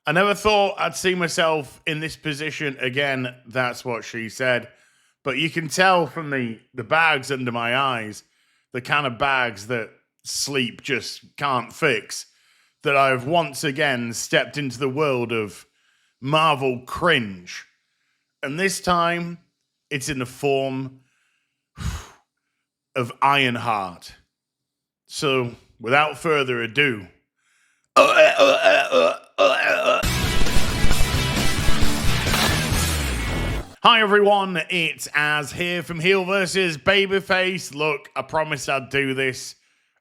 I never thought I'd see myself in this position again. That's what she said. But you can tell from the bags under my eyes, the kind of bags that sleep just can't fix, that I've once again stepped into the world of Marvel cringe. And this time, it's in the form of Ironheart. So, without further ado... Hi everyone, it's Az here from HeelvsBabyface. Look, I promised I'd do this.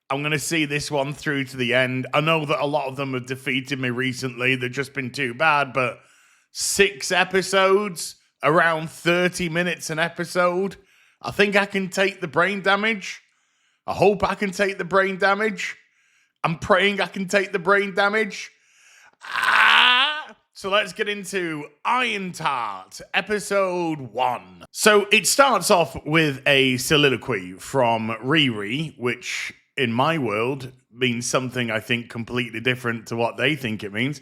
I'm going to see this one through to the end. I know that a lot of them have defeated me recently. They've just been too bad, but 6 episodes, around 30 minutes an episode. I think I can take the brain damage. I hope I can take the brain damage. I'm praying I can take the brain damage. So let's get into Ironheart, episode 1. So it starts off with a soliloquy from Riri, which in my world means something I think completely different to what they think it means.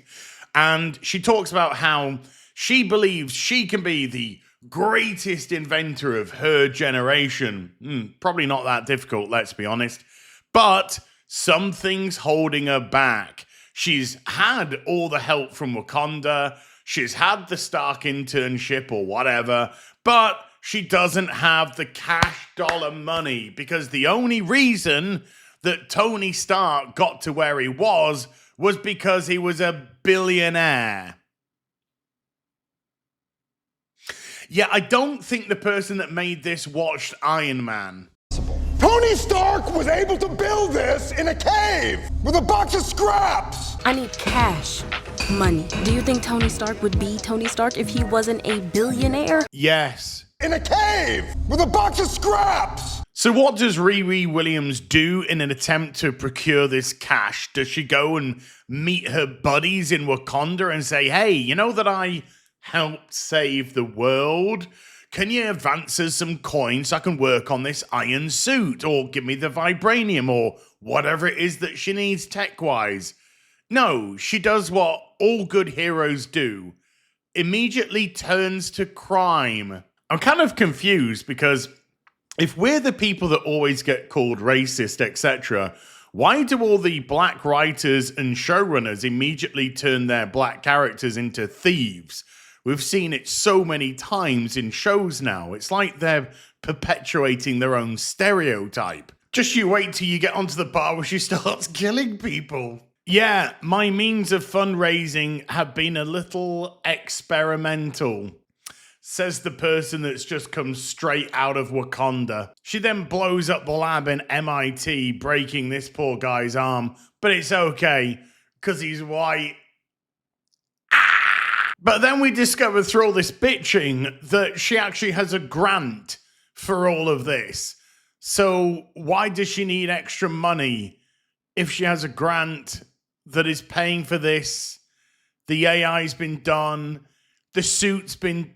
And she talks about how she believes she can be the greatest inventor of her generation. Probably not that difficult, let's be honest. But something's holding her back. She's had all the help from Wakanda. She's had the Stark internship or whatever. But she doesn't have the cash dollar money because the only reason that Tony Stark got to where he was because he was a billionaire. Yeah, I don't think the person that made this watched Iron Man. Tony Stark was able to build this in a cave with a box of scraps. I need cash. Money. Do you think Tony Stark would be Tony Stark if he wasn't a billionaire? Yes. In a cave with a box of scraps. So what does Riri Williams do in an attempt to procure this cash? Does she go and meet her buddies in Wakanda and say, hey, you know that I helped save the world? Can you advance us some coins so I can work on this iron suit? Or give me the vibranium or whatever it is that she needs tech-wise? No, she does what all good heroes do. Immediately turns to crime. I'm kind of confused because if we're the people that always get called racist, etc., why do all the black writers and showrunners immediately turn their black characters into thieves? We've seen it so many times in shows now. It's like they're perpetuating their own stereotype. Just you wait till you get onto the part where she starts killing people. Yeah, my means of fundraising have been a little experimental, says the person that's just come straight out of Wakanda. She then blows up the lab in MIT, breaking this poor guy's arm. But it's okay, because he's white. But then we discover through all this bitching that she actually has a grant for all of this. So why does she need extra money if she has a grant that is paying for this? The AI's been done. The suit's been...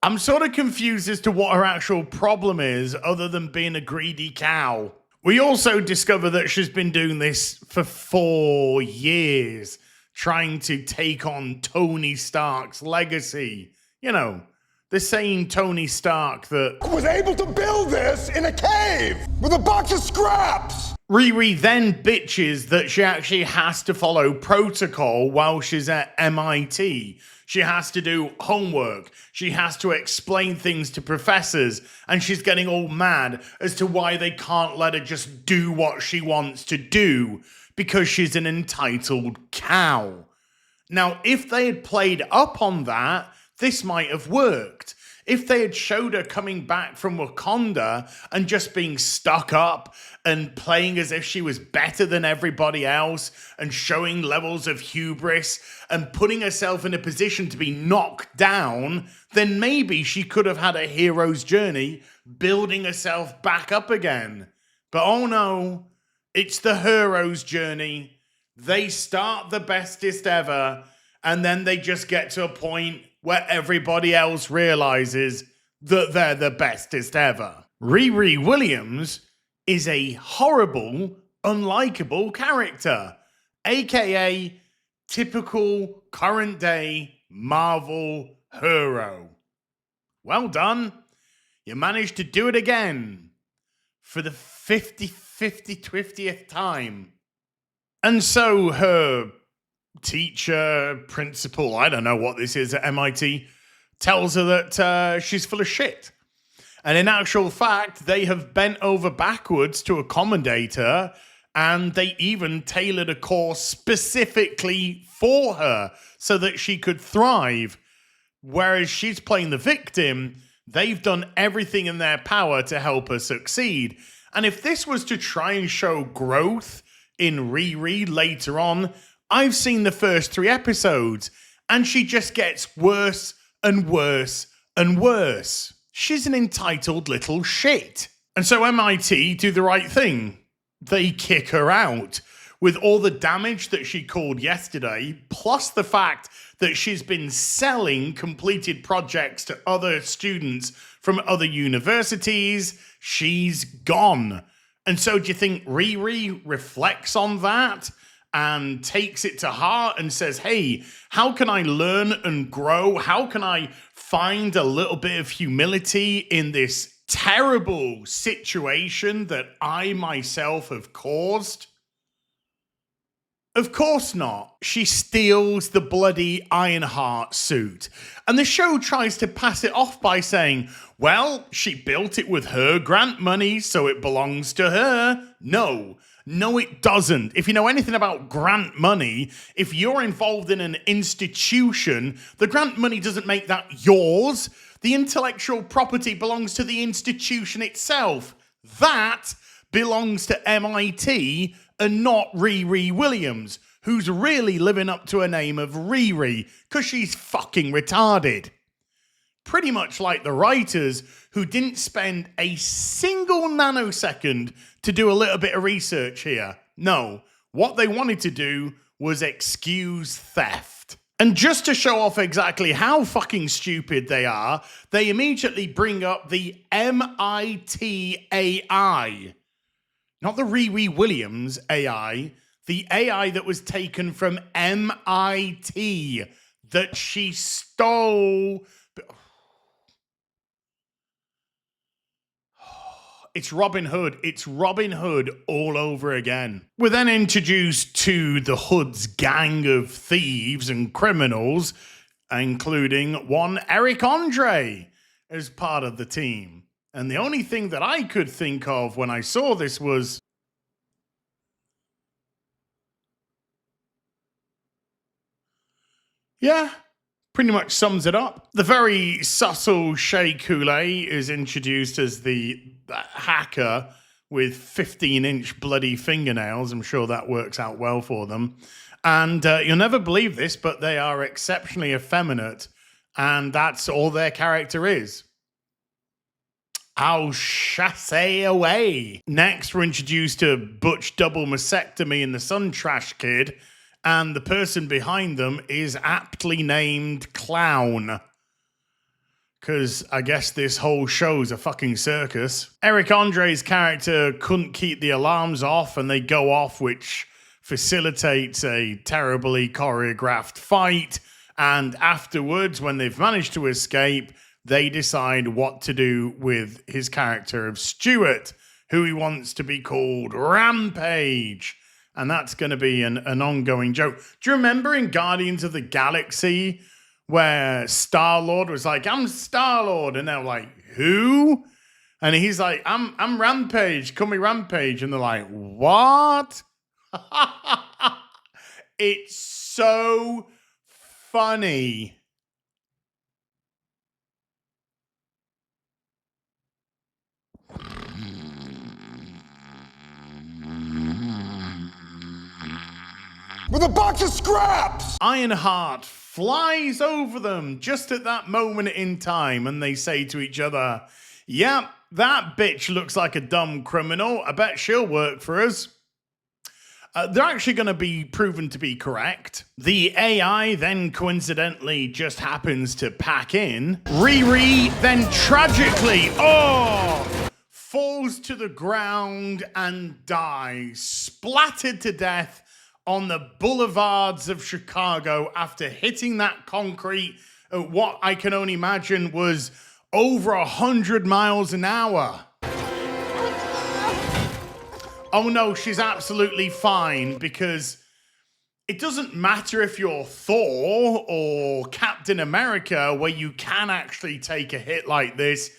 I'm sort of confused as to what her actual problem is other than being a greedy cow. We also discover that she's been doing this for 4 years, trying to take on Tony Stark's legacy. You know, the same Tony Stark that was able to build this in a cave with a box of scraps. Riri then bitches that she actually has to follow protocol while she's at MIT. She has to do homework. She has to explain things to professors. And she's getting all mad as to why they can't let her just do what she wants to do because she's an entitled cow. Now, if they had played up on that, this might have worked. If they had showed her coming back from Wakanda and just being stuck up and playing as if she was better than everybody else and showing levels of hubris and putting herself in a position to be knocked down, then maybe she could have had a hero's journey building herself back up again. But oh no, it's the hero's journey. They start the bestest ever, and then they just get to a point where everybody else realizes that they're the bestest ever. Riri Williams is a horrible, unlikable character, aka typical current day Marvel hero. Well done. You managed to do it again for the 50th time. And so her teacher, principal, I don't know what this is at MIT, tells her that she's full of shit. And in actual fact, they have bent over backwards to accommodate her, and they even tailored a course specifically for her so that she could thrive. Whereas she's playing the victim, they've done everything in their power to help her succeed. And if this was to try and show growth in Riri later on, I've seen the first 3 episodes, and she just gets worse and worse and worse. She's an entitled little shit. And so MIT do the right thing. They kick her out. With all the damage that she caused yesterday, plus the fact that she's been selling completed projects to other students from other universities, she's gone. And so do you think Riri reflects on that and takes it to heart and says, hey, how can I learn and grow? How can I find a little bit of humility in this terrible situation that I myself have caused? Of course not. She steals the bloody Ironheart suit. And the show tries to pass it off by saying, well, she built it with her grant money, so it belongs to her. No, it doesn't. If you know anything about grant money, if you're involved in an institution, the grant money doesn't make that yours. The intellectual property belongs to the institution itself. That belongs to MIT and not Riri Williams, who's really living up to a name of Riri because she's fucking retarded. Pretty much like the writers who didn't spend a single nanosecond to do a little bit of research here. No, what they wanted to do was excuse theft. And just to show off exactly how fucking stupid they are, they immediately bring up the MIT AI. Not the Riri Williams AI, the AI that was taken from MIT that she stole. It's Robin Hood. It's Robin Hood all over again. We're then introduced to the Hood's gang of thieves and criminals, including one Eric Andre as part of the team. And the only thing that I could think of when I saw this was, yeah, pretty much sums it up. The very subtle Shea Coulee is introduced as the hacker with 15-inch bloody fingernails. I'm sure that works out well for them. And you'll never believe this, but they are exceptionally effeminate. And that's all their character is. I'll chasse away. Next, we're introduced to Butch Double Mastectomy and the Sun Trash Kid, and the person behind them is aptly named Clown. Because I guess this whole show's a fucking circus. Eric Andre's character couldn't keep the alarms off, and they go off, which facilitates a terribly choreographed fight. And afterwards, when they've managed to escape, they decide what to do with his character of Stuart, who he wants to be called Rampage. And that's going to be an ongoing joke. Do you remember in Guardians of the Galaxy where Star-Lord was like, I'm Star-Lord, and they're like, who? And he's like, I'm Rampage, call me Rampage. And they're like, what? It's so funny. With a box of scraps! Ironheart flies over them just at that moment in time, and they say to each other, yep, that bitch looks like a dumb criminal. I bet she'll work for us. They're actually going to be proven to be correct. The AI then coincidentally just happens to pack in. Riri then tragically, falls to the ground and dies, splattered to death on the boulevards of Chicago after hitting that concrete at what I can only imagine was over 100 miles an hour. Oh no, she's absolutely fine, because it doesn't matter if you're Thor or Captain America, where you can actually take a hit like this.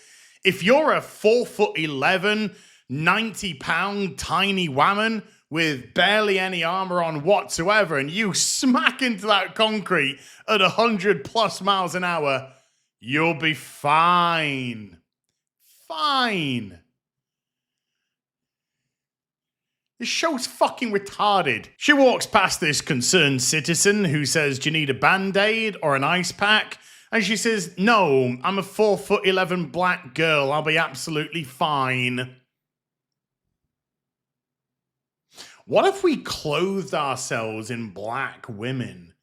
If you're a 4'11", 90-pound tiny woman with barely any armor on whatsoever, and you smack into that concrete at 100+ miles an hour, you'll be fine. Fine. This show's fucking retarded. She walks past this concerned citizen who says, "Do you need a band-aid or an ice pack?" And she says, "No, I'm a 4'11" black girl. I'll be absolutely fine." What if we clothed ourselves in black women?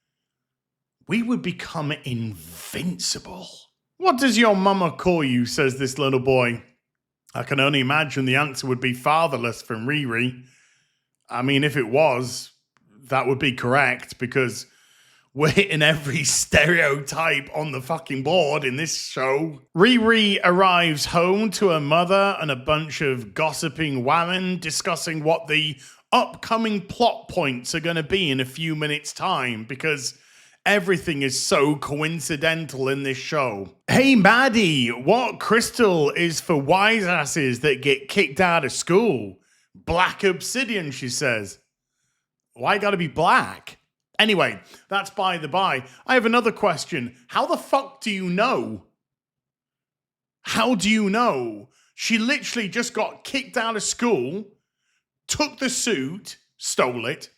We would become invincible. "What does your mama call you?" says this little boy. I can only imagine the answer would be fatherless from Riri. I mean, if it was, that would be correct, because we're hitting every stereotype on the fucking board in this show. Riri arrives home to her mother and a bunch of gossiping women discussing what the upcoming plot points are going to be in a few minutes' time, because everything is so coincidental in this show. "Hey, Maddie, what crystal is for wise asses that get kicked out of school?" "Black obsidian," she says. Why gotta be black? Anyway, that's by the by. I have another question. How the fuck do you know? How do you know? She literally just got kicked out of school, took the suit, stole it,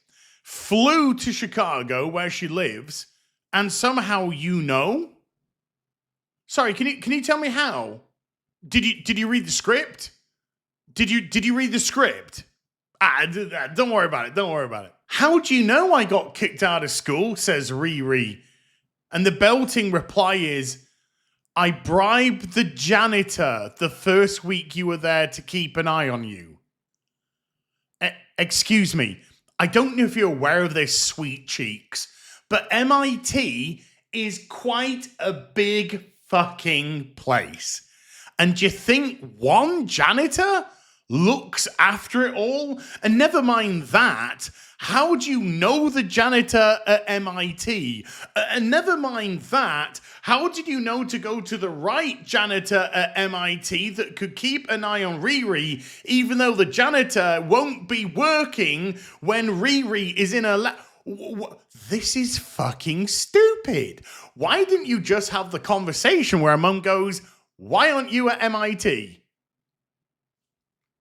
flew to Chicago where she lives, and somehow you know? Sorry, can you tell me how? Did you read the script? Did you read the script? Don't worry about it. Don't worry about it. "How do you know I got kicked out of school?" says Riri. And the belting reply is, "I bribed the janitor the first week you were there to keep an eye on you." Excuse me. I don't know if you're aware of this, sweet cheeks, but MIT is quite a big fucking place. And do you think one janitor looks after it all? And never mind that, how do you know the janitor at MIT? And never mind that, how did you know to go to the right janitor at MIT that could keep an eye on Riri, even though the janitor won't be working when Riri is in her This is fucking stupid. Why didn't you just have the conversation where mum goes, "Why aren't you at MIT?"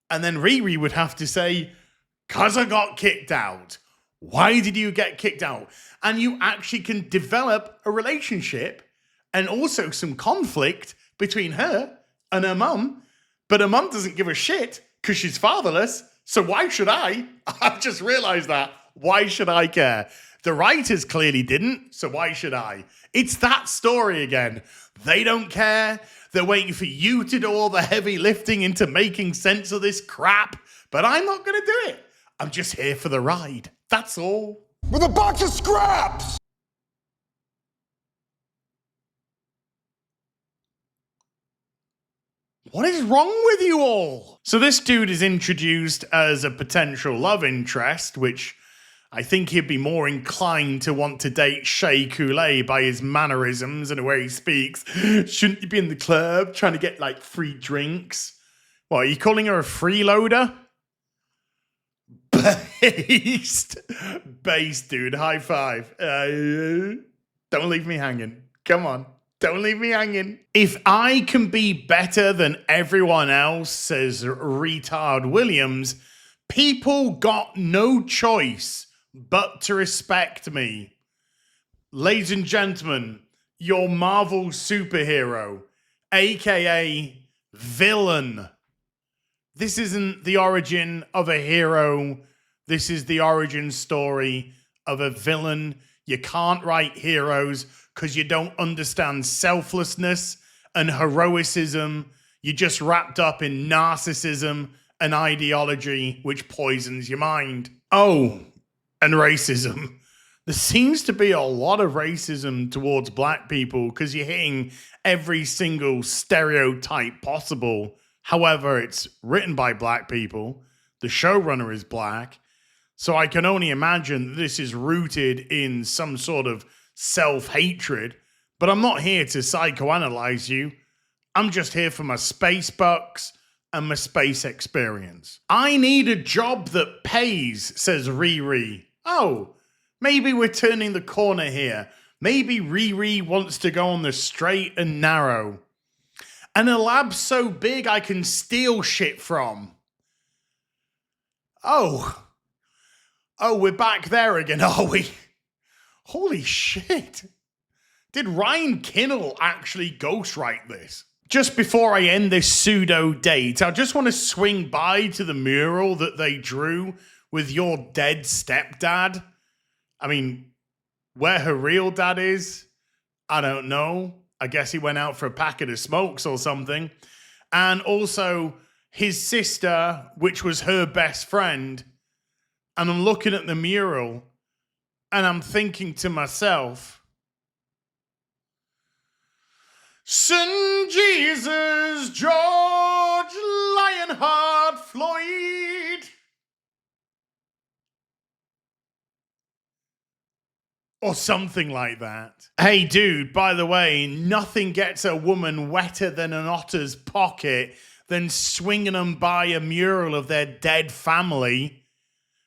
And then Riri would have to say, "'Cause I got kicked out." Why did you get kicked out? And you actually can develop a relationship and also some conflict between her and her mum. But her mum doesn't give a shit because she's fatherless. So why should I? I've just realized that. Why should I care? The writers clearly didn't, so why should I? It's that story again. They don't care. They're waiting for you to do all the heavy lifting into making sense of this crap. But I'm not going to do it. I'm just here for the ride. That's all. With a box of scraps! What is wrong with you all? So this dude is introduced as a potential love interest, which I think he'd be more inclined to want to date Shea Coulee by his mannerisms and the way he speaks. Shouldn't you be in the club trying to get like free drinks? What, are you calling her a freeloader? Based. Based, dude. High five. Don't leave me hanging. Come on. Don't leave me hanging. "If I can be better than everyone else," says retard Williams, "people got no choice but to respect me." Ladies and gentlemen, your Marvel superhero, aka villain. This isn't the origin of a hero. This is the origin story of a villain. You can't write heroes because you don't understand selflessness and heroicism. You're just wrapped up in narcissism and ideology, which poisons your mind. Oh, And racism. There seems to be a lot of racism towards black people because you're hitting every single stereotype possible. However, it's written by black people. The showrunner is black. So I can only imagine this is rooted in some sort of self-hatred. But I'm not here to psychoanalyze you. I'm just here for my space bucks and my space experience. I need a job that pays, says Riri. Oh, maybe we're turning the corner here. Maybe Riri wants to go on the straight and narrow. And a lab so big I can steal shit from. Oh, we're back there again, are we? Holy shit. Did Ryan Kinnell actually ghostwrite this? Just before I end this pseudo date, I just want to swing by to the mural that they drew with your dead stepdad. I mean, where her real dad is, I don't know. I guess he went out for a packet of smokes or something. And also his sister, which was her best friend. And I'm looking at the mural and I'm thinking to myself, St. Jesus, George, Lionheart, Floyd. Or something like that. Hey, dude, by the way, nothing gets a woman wetter than an otter's pocket than swinging them by a mural of their dead family.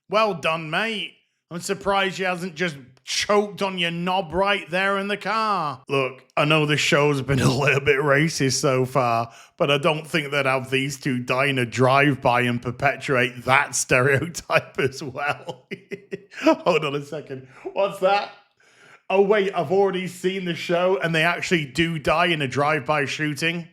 Well done, mate. I'm surprised she hasn't just choked on your knob right there in the car. Look, I know this show's been a little bit racist so far, but I don't think they'd have these two die in a drive-by and perpetuate that stereotype as well. Hold on a second. What's that? Oh, wait, I've already seen the show and they actually do die in a drive-by shooting.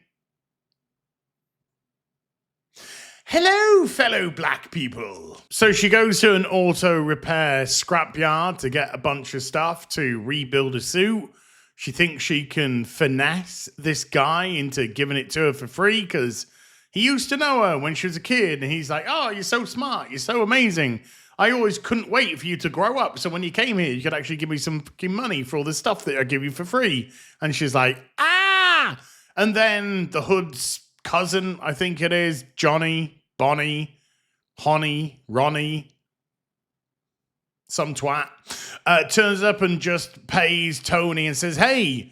Hello, fellow black people. So she goes to an auto repair scrapyard to get a bunch of stuff to rebuild a suit. She thinks she can finesse this guy into giving it to her for free because he used to know her when she was a kid. And he's like, oh, you're so smart. You're so amazing. I always couldn't wait for you to grow up. So when you came here, you could actually give me some fucking money for all the stuff that I give you for free. And she's like, ah! And then the hood's cousin, I think it is, Johnny, Bonnie, Honey, Ronnie, some twat, turns up and just pays Tony and says, hey,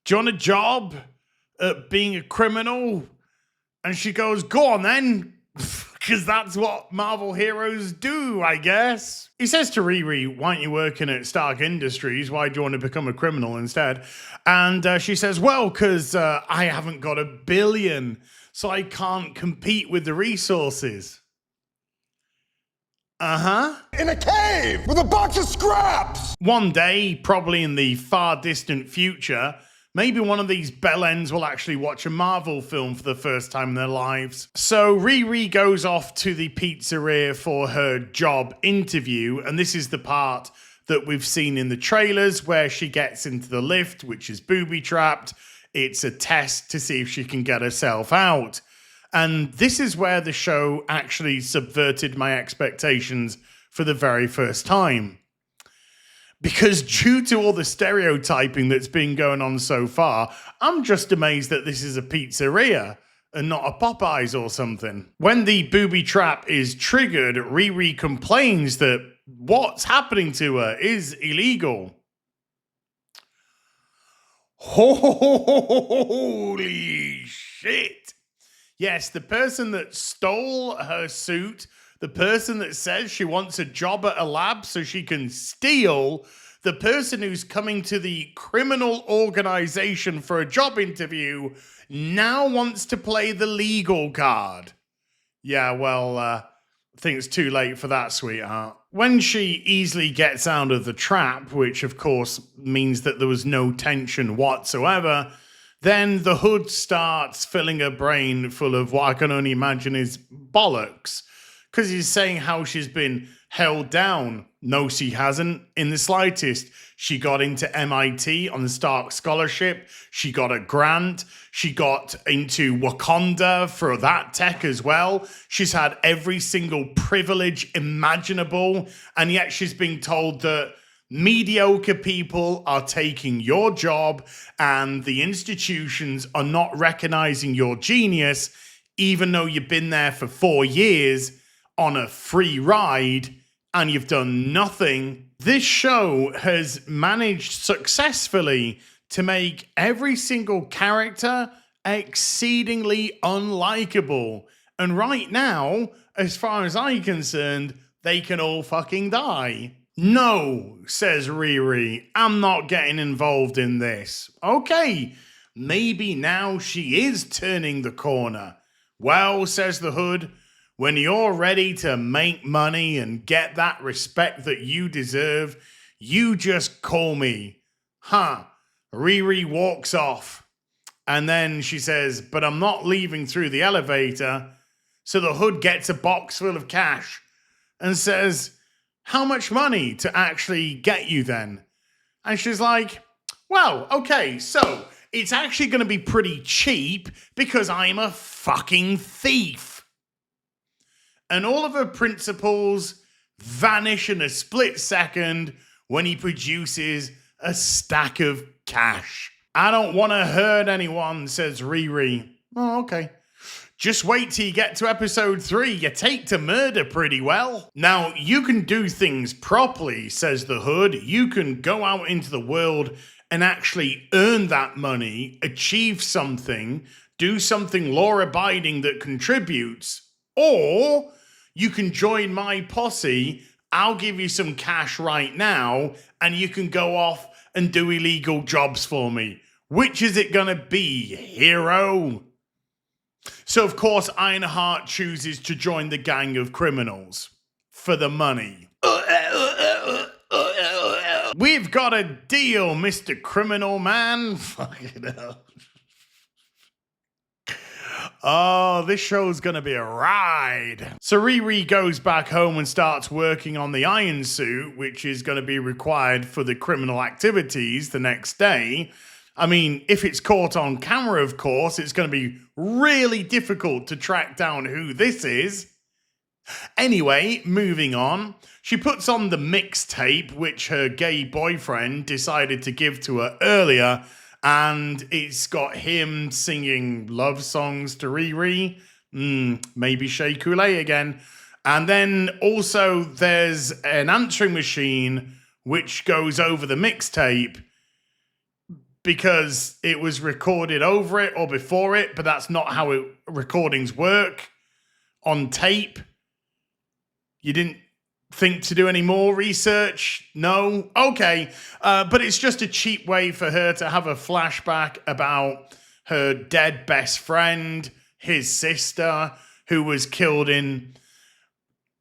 do you want a job at being a criminal? And she goes, go on then, because that's what Marvel heroes do, I guess. He says to Riri, why aren't you working at Stark Industries? Why do you want to become a criminal instead? And she says, well, because I haven't got $1 billion. So I can't compete with the resources. In a cave with a box of scraps! One day, probably in the far distant future, maybe one of these bellends will actually watch a Marvel film for the first time in their lives. So Riri goes off to the pizzeria for her job interview, and this is the part that we've seen in the trailers where she gets into the lift, which is booby-trapped. It's a test to see if she can get herself out. And this is where the show actually subverted my expectations for the very first time. Because due to all the stereotyping that's been going on so far, I'm just amazed that this is a pizzeria and not a Popeyes or something. When the booby trap is triggered, Riri complains that what's happening to her is illegal. Holy shit. Yes, the person that stole her suit, the person that says she wants a job at a lab so she can steal, the person who's coming to the criminal organization for a job interview now wants to play the legal card. Yeah, well, I think it's too late for that, sweetheart. When she easily gets out of the trap, which of course means that there was no tension whatsoever, then the hood starts filling her brain full of what I can only imagine is bollocks. Because he's saying how she's been held down No, she hasn't in the slightest. She got into MIT on the Stark Scholarship. She got a grant. She got into Wakanda for that tech as well. She's had every single privilege imaginable. And yet she's being told that mediocre people are taking your job and the institutions are not recognizing your genius, even though you've been there for 4 years on a free ride and you've done nothing. This show has managed successfully to make every single character exceedingly unlikable. And right now, as far as I'm concerned, they can all fucking die. No, says Riri, I'm not getting involved in this. Okay, maybe now she is turning the corner. Well, says the Hood, when you're ready to make money and get that respect that you deserve, you just call me. Huh. Riri walks off. And then she says, but I'm not leaving through the elevator. So the Hood gets a box full of cash and says, how much money to actually get you then? And she's like, well, okay, so it's actually going to be pretty cheap because I'm a fucking thief. And all of her principles vanish in a split second when he produces a stack of cash. I don't want to hurt anyone, says Riri. Oh, okay. Just wait till you get to episode 3. You take to murder pretty well. Now, you can do things properly, says the Hood. You can go out into the world and actually earn that money, achieve something, do something law-abiding that contributes, or you can join my posse. I'll give you some cash right now, and you can go off and do illegal jobs for me. Which is it gonna be, hero? So, of course, Ironheart chooses to join the gang of criminals for the money. We've got a deal, Mr. Criminal Man. Fucking hell. Oh, this show's gonna be a ride. So Riri goes back home and starts working on the iron suit, which is gonna be required for the criminal activities the next day. I mean, if it's caught on camera, of course, it's gonna be really difficult to track down who this is. Anyway, moving on. She puts on the mixtape, which her gay boyfriend decided to give to her earlier, and it's got him singing love songs to Riri. Maybe Shea Coulee again. And then also there's an answering machine which goes over the mixtape because it was recorded over it or before it, but that's not how recordings work on tape. You didn't think to do any more research? No? Okay. But it's just a cheap way for her to have a flashback about her dead best friend, his sister, who was killed in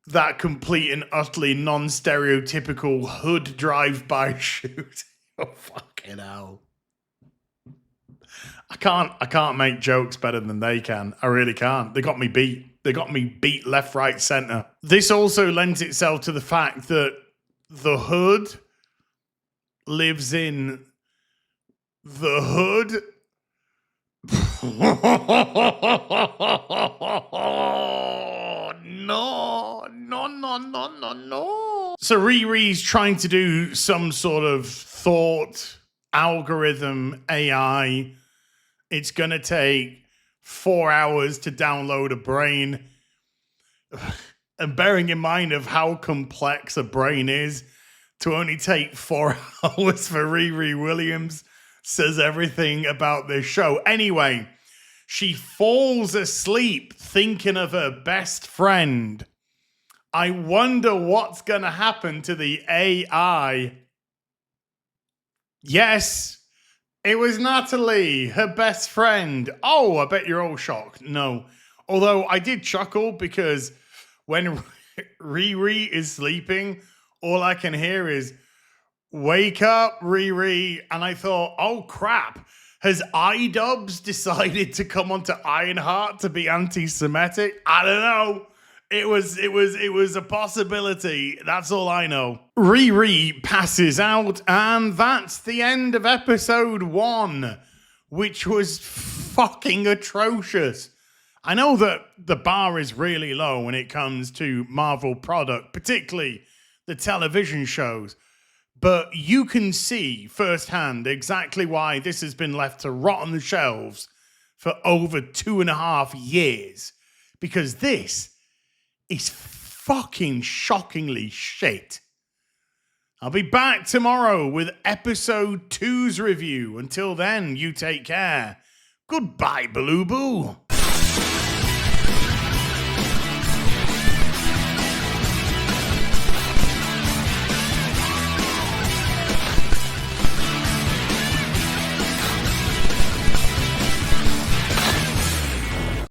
that complete and utterly non-stereotypical Hood drive-by shoot. Oh, fucking hell. I can't make jokes better than they can. I really can't. They got me beat. They got me beat left, right, center. This also lends itself to the fact that the Hood lives in the Hood. No. So Riri's trying to do some sort of thought algorithm AI. It's going to take 4 hours to download a brain. And bearing in mind of how complex a brain is, to only take 4 hours for Riri Williams says everything about this show. Anyway, she falls asleep thinking of her best friend. I wonder what's going to happen to the AI. Yes. It was Natalie, her best friend. Oh, I bet you're all shocked. No. Although I did chuckle because when Riri is sleeping, all I can hear is, wake up, Riri. And I thought, oh crap. Has iDubbbz decided to come onto Ironheart to be anti-Semitic? I don't know. It was a possibility. That's all I know. Riri passes out, and that's the end of episode 1, which was fucking atrocious. I know that the bar is really low when it comes to Marvel product, particularly the television shows, but you can see firsthand exactly why this has been left to rot on the shelves for over 2.5 years, because this is fucking shockingly shit. I'll be back tomorrow with episode 2's review. Until then, you take care. Goodbye, Baloo Boo.